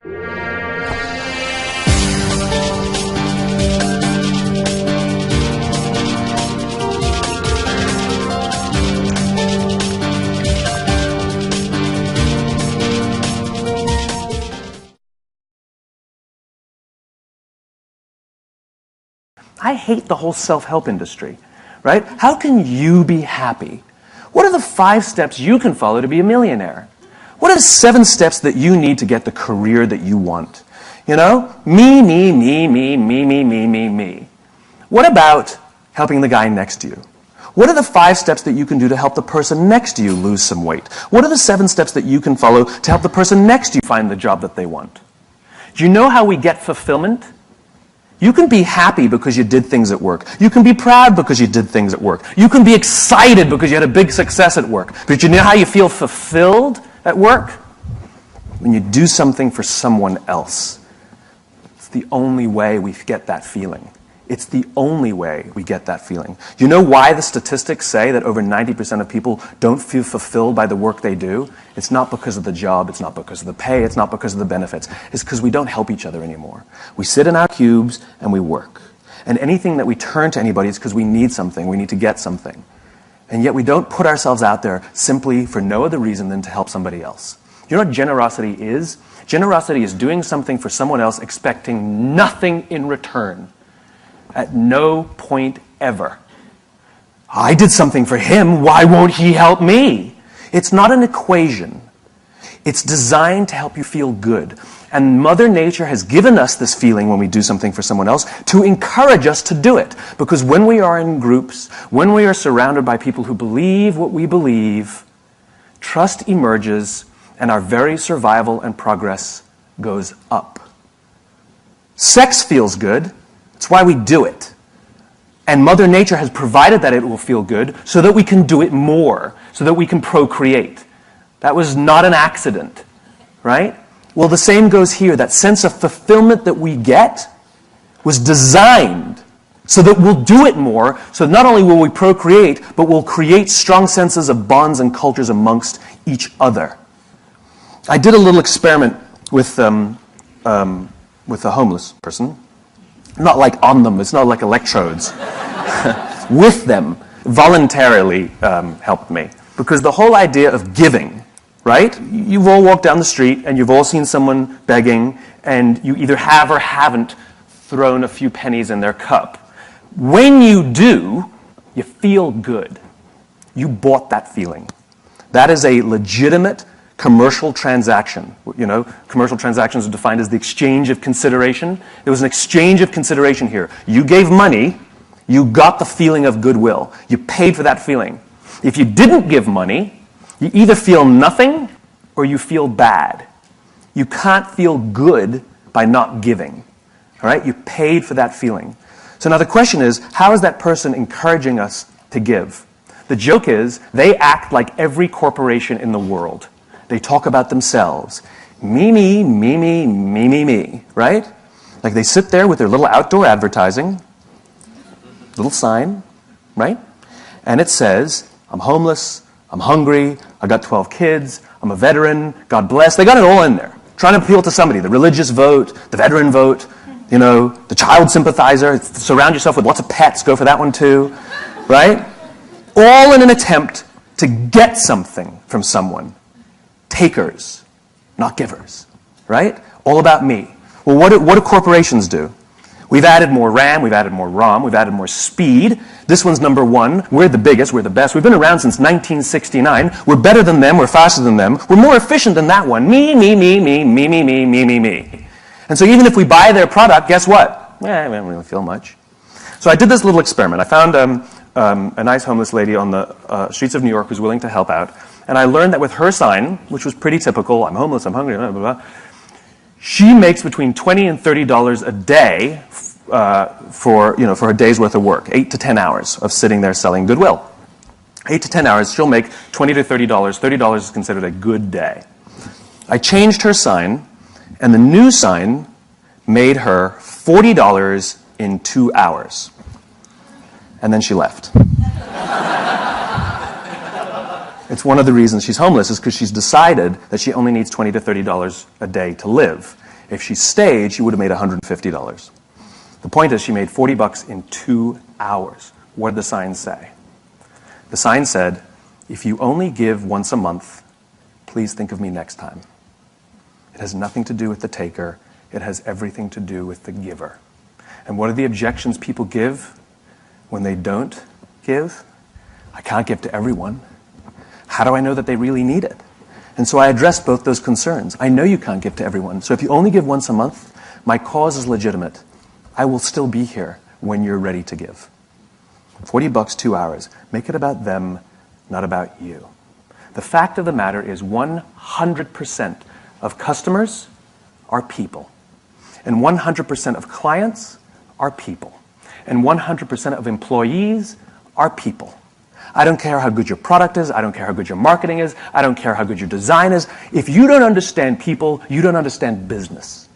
I hate the whole self-help industry, right? How can you be happy? What are the 5 steps you can follow to be a millionaire? What are the 7 steps that you need to get the career that you want? You know? Me, me, me, me, me, me, me, me, me. What about helping the guy next to you? What are the 5 steps that you can do to help the person next to you lose some weight? What are the 7 steps that you can follow to help the person next to you find the job that they want? Do you know how we get fulfillment? You can be happy because you did things at work. You can be proud because you did things at work. You can be excited because you had a big success at work. But you know how you feel fulfilled at work? When you do something for someone else. It's the only way we get that feeling. It's the only way we get that feeling. Do you know why the statistics say that over 90% of people don't feel fulfilled by the work they do? It's not because of the job, it's not because of the pay, it's not because of the benefits. It's because we don't help each other anymore. We sit in our cubes and we work. And anything that we turn to anybody is because we need something, we need to get something. And yet we don't put ourselves out there simply for no other reason than to help somebody else. You know what generosity is? Generosity is doing something for someone else expecting nothing in return. At no point ever. I did something for him, why won't he help me? It's not an equation. It's designed to help you feel good. And Mother Nature has given us this feeling when we do something for someone else to encourage us to do it. Because when we are in groups, when we are surrounded by people who believe what we believe, trust emerges and our very survival and progress goes up. Sex feels good. It's why we do it. And Mother Nature has provided that it will feel good so that we can do it more, so that we can procreate. That was not an accident, right? Well, the same goes here. That sense of fulfillment that we get was designed so that we'll do it more, so not only will we procreate, but we'll create strong senses of bonds and cultures amongst each other. I did a little experiment with a homeless person. Not like on them, it's not like electrodes. With them, voluntarily helped me. Because the whole idea of giving, right? You've all walked down the street and you've all seen someone begging and you either have or haven't thrown a few pennies in their cup. When you do, you feel good. You bought that feeling. That is a legitimate commercial transaction. You know, commercial transactions are defined as the exchange of consideration. There was an exchange of consideration here. You gave money, you got the feeling of goodwill. You paid for that feeling. If you didn't give money, you either feel nothing or you feel bad. You can't feel good by not giving. All right? You paid for that feeling. So now the question is, how is that person encouraging us to give? The joke is, they act like every corporation in the world. They talk about themselves. Me, me, me, me, me, me, me, right? Like they sit there with their little outdoor advertising, little sign, right? And it says, I'm homeless, I'm hungry, I got 12 kids, I'm a veteran, God bless. They got it all in there. Trying to appeal to somebody, the religious vote, the veteran vote, you know, the child sympathizer. Surround yourself with lots of pets, go for that one too, right? All in an attempt to get something from someone. Takers, not givers, right? All about me. Well, what do corporations do? We've added more RAM, we've added more ROM, we've added more speed. This one's number 1. We're the biggest, we're the best. We've been around since 1969. We're better than them, we're faster than them. We're more efficient than that one. Me, me, me, me, me, me, me, me, me, me. And so even if we buy their product, guess what? I don't really feel much. So I did this little experiment. I found a nice homeless lady on the streets of New York who's willing to help out. And I learned that with her sign, which was pretty typical, I'm homeless, I'm hungry, blah, blah, blah, she makes between $20 and $30 a day for a day's worth of work, 8 to 10 hours of sitting there selling goodwill. 8 to 10 hours, she'll make $20 to $30. $30 is considered a good day. I changed her sign, and the new sign made her $40 in 2 hours. And then she left. It's one of the reasons she's homeless is because she's decided that she only needs $20 to $30 a day to live. If she stayed, she would have made $150. The point is she made $40 in 2 hours. What did the sign say? The sign said, if you only give once a month, please think of me next time. It has nothing to do with the taker. It has everything to do with the giver. And what are the objections people give when they don't give? I can't give to everyone. How do I know that they really need it? And so I addressed both those concerns. I know you can't give to everyone. So if you only give once a month, my cause is legitimate. I will still be here when you're ready to give. $40, 2 hours. Make it about them, not about you. The fact of the matter is 100% of customers are people. And 100% of clients are people. And 100% of employees are people. I don't care how good your product is. I don't care how good your marketing is. I don't care how good your design is. If you don't understand people, you don't understand business.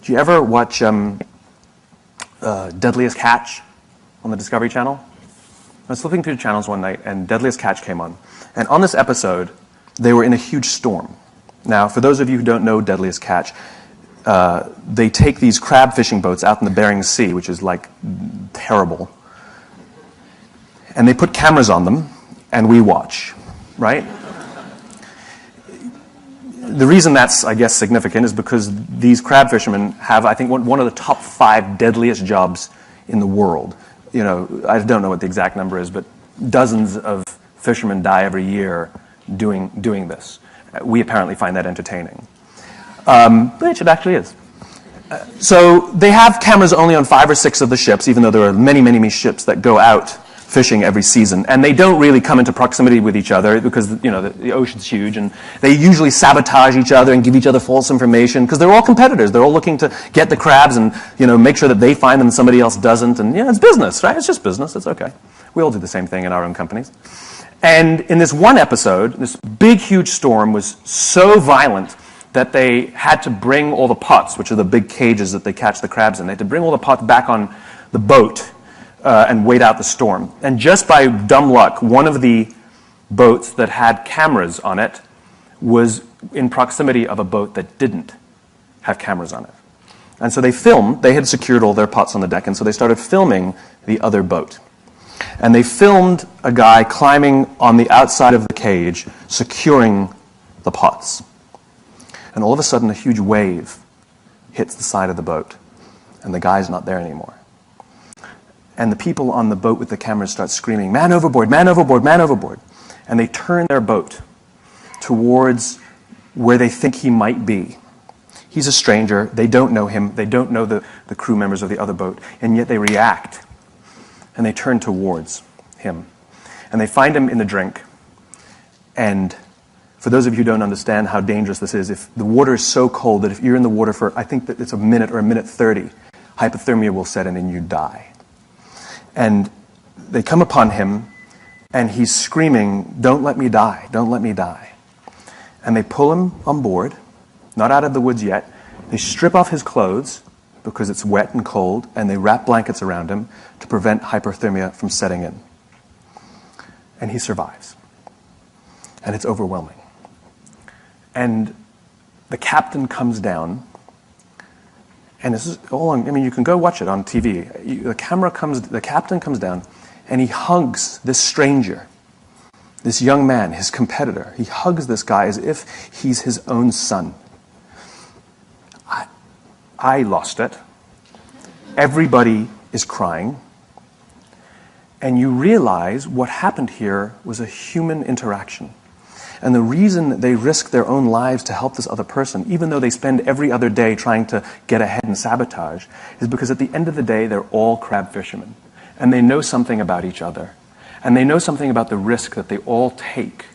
Do you ever watch Deadliest Catch on the Discovery Channel? I was flipping through the channels one night, and Deadliest Catch came on. And on this episode, they were in a huge storm. Now, for those of you who don't know Deadliest Catch, they take these crab fishing boats out in the Bering Sea, which is like terrible. And they put cameras on them, and we watch, right? The reason that's, I guess, significant is because these crab fishermen have, I think, one of the top 5 deadliest jobs in the world. You know, I don't know what the exact number is, but dozens of fishermen die every year doing this. We apparently find that entertaining, which it actually is. So they have cameras only on 5 or 6 of the ships, even though there are many, many, many ships that go out fishing every season, and they don't really come into proximity with each other because the ocean's huge, and they usually sabotage each other and give each other false information because they're all competitors. They're all looking to get the crabs and make sure that they find them and somebody else doesn't. And it's business, right? It's just business. It's okay. We all do the same thing in our own companies. And in this one episode, this big, huge storm was so violent that they had to bring all the pots, which are the big cages that they catch the crabs in. They had to bring all the pots back on the boat and wait out the storm. And just by dumb luck, one of the boats that had cameras on it was in proximity of a boat that didn't have cameras on it. And so they filmed. They had secured all their pots on the deck, and so they started filming the other boat. And they filmed a guy climbing on the outside of the cage, securing the pots. And all of a sudden, a huge wave hits the side of the boat, and the guy's not there anymore. And the people on the boat with the cameras start screaming, "Man overboard, man overboard, man overboard." And they turn their boat towards where they think he might be. He's a stranger. They don't know him. They don't know the crew members of the other boat. And yet they react. And they turn towards him. And they find him in the drink. And for those of you who don't understand how dangerous this is, if the water is so cold that if you're in the water for, I think that it's a minute or a minute 30, hypothermia will set in and you die. And they come upon him, and he's screaming, "Don't let me die, don't let me die." And they pull him on board, not out of the woods yet. They strip off his clothes, because it's wet and cold, and they wrap blankets around him to prevent hypothermia from setting in. And he survives. And it's overwhelming. And the captain comes down, and this is all on, you can go watch it on TV. The captain comes down, and he hugs this stranger, this young man, his competitor. He hugs this guy as if he's his own son. I lost it. Everybody is crying. And you realize what happened here was a human interaction. And the reason they risk their own lives to help this other person, even though they spend every other day trying to get ahead and sabotage, is because at the end of the day, they're all crab fishermen. And they know something about each other. And they know something about the risk that they all take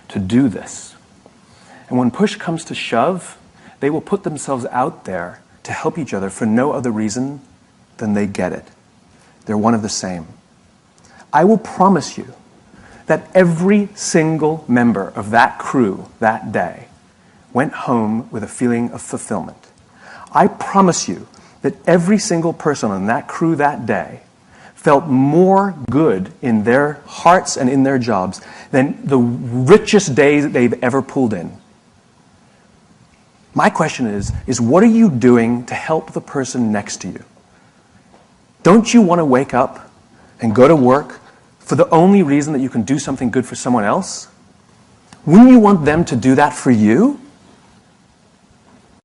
to do this. And when push comes to shove, they will put themselves out there to help each other for no other reason than they get it. They're one of the same. I will promise you that every single member of that crew that day went home with a feeling of fulfillment. I promise you that every single person on that crew that day felt more good in their hearts and in their jobs than the richest day that they've ever pulled in. My question is what are you doing to help the person next to you? Don't you want to wake up and go to work for the only reason that you can do something good for someone else? Wouldn't you want them to do that for you?